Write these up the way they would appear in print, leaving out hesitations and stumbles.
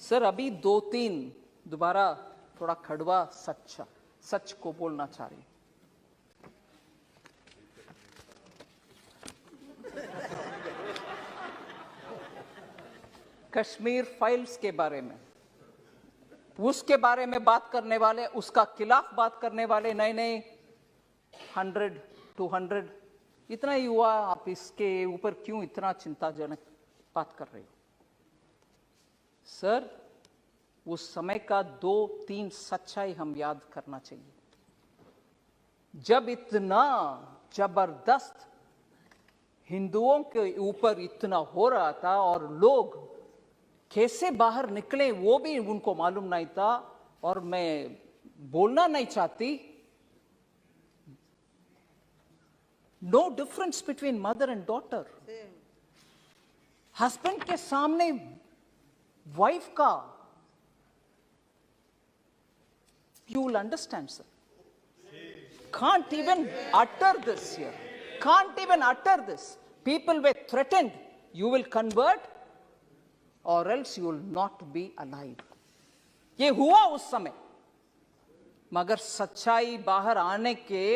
Sir अभी 2-3 दोबारा थोड़ा कड़वा सच को बोलना चाह रही। कश्मीर फाइल्स के बारे में, उसके बारे में बात करने वाले, उसका खिलाफ बात करने वाले नए 100-200 इतना ही हुआ, आप इसके ऊपर क्यों इतना चिंताजनक बात कर रहे हो? सर उस समय का 2-3 सच्चाई हम याद करना चाहिए। जब इतना जबरदस्त हिंदुओं के ऊपर इतना हो रहा था और लोग कैसे बाहर निकले वो भी उनको मालूम नहीं था, और मैं बोलना नहीं चाहती, no difference between mother and daughter. Husband के सामने वाइफ का, you will understand, sir. Can't even utter this here. Can't even utter this. People were threatened. You will convert or else you will not be alive. ये हुआ उस समय, मगर सच्चाई बाहर आने के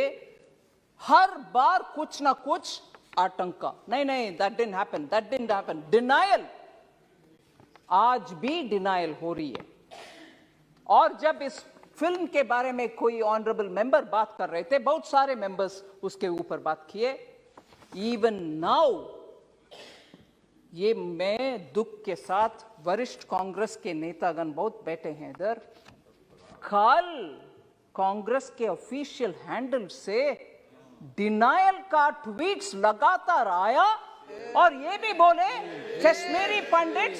हर बार कुछ ना कुछ आतंका, नहीं, that didn't happen. Denial, आज भी डिनायल हो रही है। और जब इस फिल्म के बारे में कोई ऑनरेबल मेंबर बात कर रहे थे, बहुत सारे मेंबर्स उसके ऊपर बात किए, इवन नाउ, ये मैं दुख के साथ, वरिष्ठ कांग्रेस के नेतागण बहुत बैठे हैं इधर, कल कांग्रेस के ऑफिशियल हैंडल से डिनायल का ट्वीट्स लगातार आया, और ये भी बोले कश्मीरी पंडित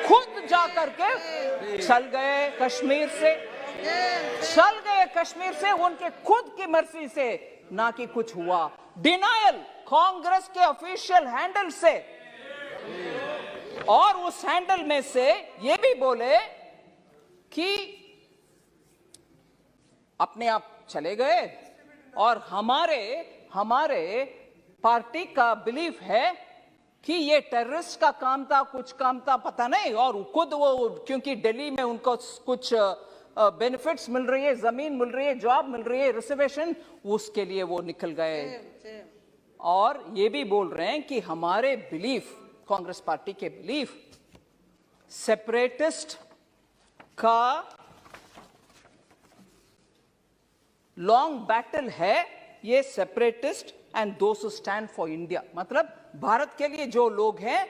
खुद जाकर के चल गए कश्मीर से, उनके खुद की मर्जी से, ना कि कुछ हुआ। डिनायल कांग्रेस के ऑफिशियल हैंडल से, और उस हैंडल में से ये भी बोले कि अपने आप चले गए, और हमारे पार्टी का बिलीफ है कि ये टेररिस्ट का काम था, कुछ काम था, पता नहीं, और खुद वो, क्योंकि दिल्ली में उनको कुछ बेनिफिट्स मिल रही है, जमीन मिल रही है, जॉब मिल रही है, रिजर्वेशन, उसके लिए वो निकल गए। और ये भी बोल रहे हैं कि हमारे बिलीफ, कांग्रेस पार्टी के बिलीफ, सेपरेटिस्ट का लॉन्ग बैटल है ये, separatist and those who stand for India, मतलब भारत के लिए जो लोग हैं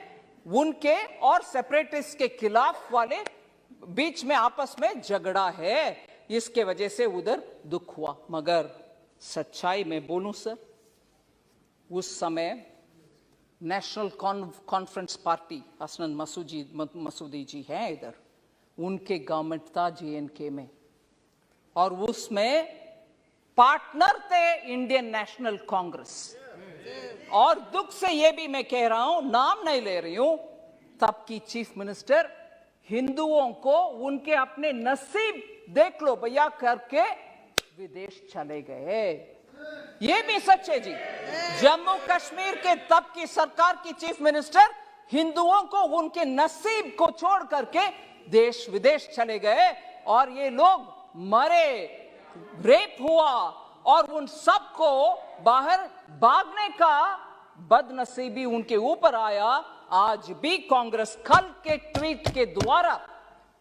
उनके और सेपरेटिस्ट के खिलाफ वाले बीच में आपस में झगड़ा है, इसके वजह से उधर दुख हुआ। मगर सच्चाई में बोलूं सर, उस समय national conference party, Hasnain Masoodi जी हैं इधर, उनके गवर्नमेंट था JNK में, और उसमें पार्टनर थे इंडियन नेशनल कांग्रेस। और दुख से ये भी मैं कह रहा हूं, नाम नहीं ले रही हूं, तब की चीफ मिनिस्टर हिंदुओं को उनके अपने नसीब देख लो भैया करके विदेश चले गए। ये भी सच है जी। जम्मू कश्मीर के तब की सरकार की चीफ मिनिस्टर हिंदुओं को उनके नसीब को छोड़ करके देश विदेश चले गए, और ये लोग मरे, रेप हुआ, और उन सबको बाहर भागने का बदनसीबी उनके ऊपर आया। आज भी कांग्रेस, कल के ट्वीट के द्वारा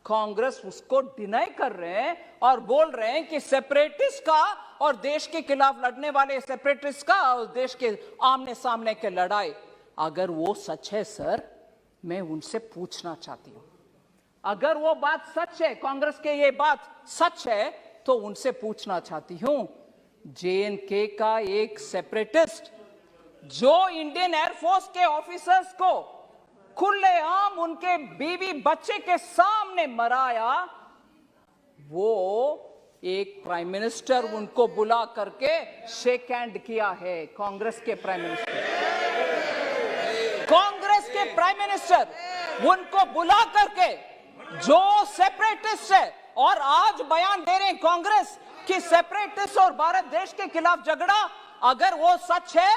कांग्रेस उसको डिनाई कर रहे हैं और बोल रहे हैं कि सेपरेटिस्ट का और देश के खिलाफ लड़ने वाले सेपरेटिस्ट का और देश के आमने सामने के लड़ाई, अगर वो सच है सर, मैं उनसे पूछना चाहती हूं, अगर वो बात सच है, कांग्रेस के ये बात सच है, तो उनसे पूछना चाहती हूं, JNK का एक सेपरेटिस्ट जो इंडियन एयरफोर्स के ऑफिसर्स को खुलेआम उनके बीवी बच्चे के सामने मराया, वो एक प्राइम मिनिस्टर उनको बुला करके शेक हैंड किया है। कांग्रेस के प्राइम मिनिस्टर उनको बुला करके, जो सेपरेटिस्ट है, और आज बयान दे रहे हैं कांग्रेस कि सेपरेटिस्ट और भारत देश के खिलाफ झगड़ा, अगर वो सच है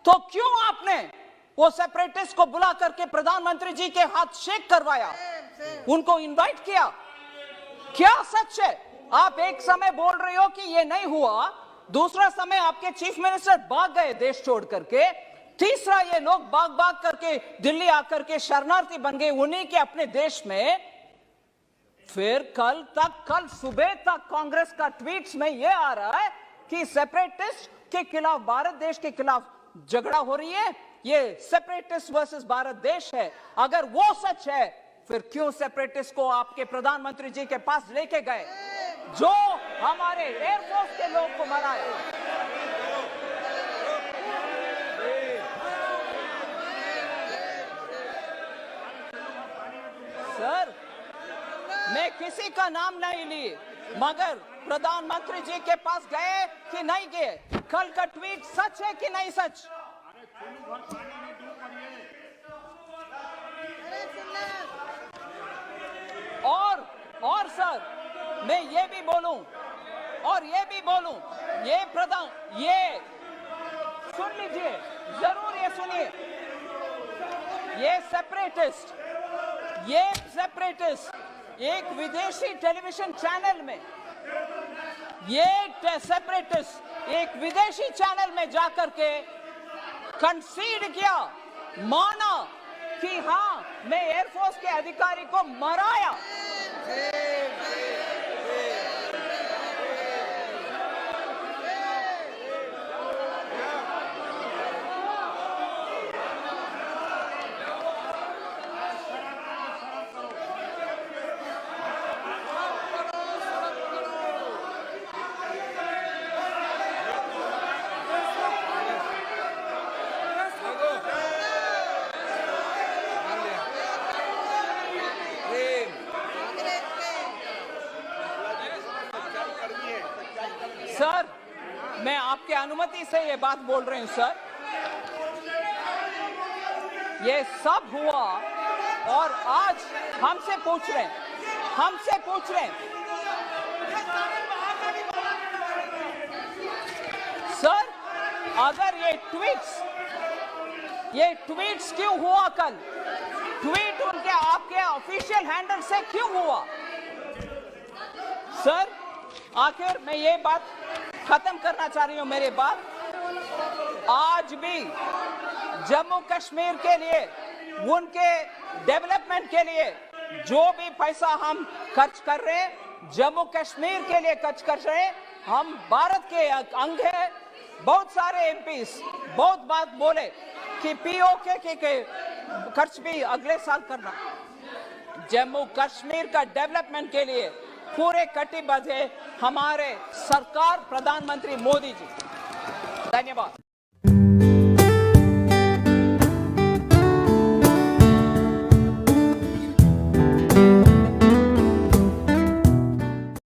तो क्यों आपने वो सेपरेटिस्ट को बुला करके प्रधानमंत्री जी के हाथ शेक करवाया? उनको इनवाइट किया? क्या सच है? आप एक समय बोल रहे हो कि ये नहीं हुआ, दूसरा समय आपके चीफ मिनिस्टर भाग गए देश छोड़ करके, तीसरा ये लोग भाग करके दिल्ली आकर के शरणार्थी बन गए उन्हीं के अपने देश में। फिर कल सुबह तक कांग्रेस का ट्वीट्स में ये आ रहा है कि सेपरेटिस्ट के खिलाफ, भारत देश के खिलाफ झगड़ा हो रही है, ये सेपरेटिस्ट वर्सेस भारत देश है। अगर वो सच है, फिर क्यों सेपरेटिस्ट को आपके प्रधानमंत्री जी के पास लेके गए, जो हमारे एयरफोर्स के लोग को मराए? सर, मैं किसी का नाम नहीं ली, मगर प्रधानमंत्री जी के पास गए कि नहीं गए? कल का ट्वीट सच है कि नहीं सच? और सर, मैं ये भी बोलूं, ये सुन लीजिए, जरूर ये सुनिए, ये सेपरेटिस्ट एक विदेशी टेलीविजन चैनल में, एक विदेशी चैनल में जाकर के कंसीड किया, माना कि हां, मैं एयरफोर्स के अधिकारी को मराया। सर, मैं आपके अनुमति से ये बात बोल रही हूं सर। ये सब हुआ और आज हमसे पूछ रहे हैं, सर, अगर ये ट्वीट्स क्यों हुआ? कल ट्वीट उनके आपके ऑफिशियल हैंडल से क्यों हुआ? सर, आखिर मैं ये बात खत्म करना चाह रही हूं, मेरी बात। आज भी जम्मू कश्मीर के लिए, उनके डेवलपमेंट के लिए जो भी पैसा हम खर्च कर रहे हैं, जम्मू कश्मीर के लिए खर्च कर रहे हैं। हम भारत के अंग है। बहुत सारे एमपीस बहुत बात बोले कि पीओके के खर्च भी अगले साल करना। जम्मू कश्मीर का डेवलपमेंट के लिए पूरे कटिबद्ध है हमारे सरकार, प्रधानमंत्री मोदी जी। धन्यवाद।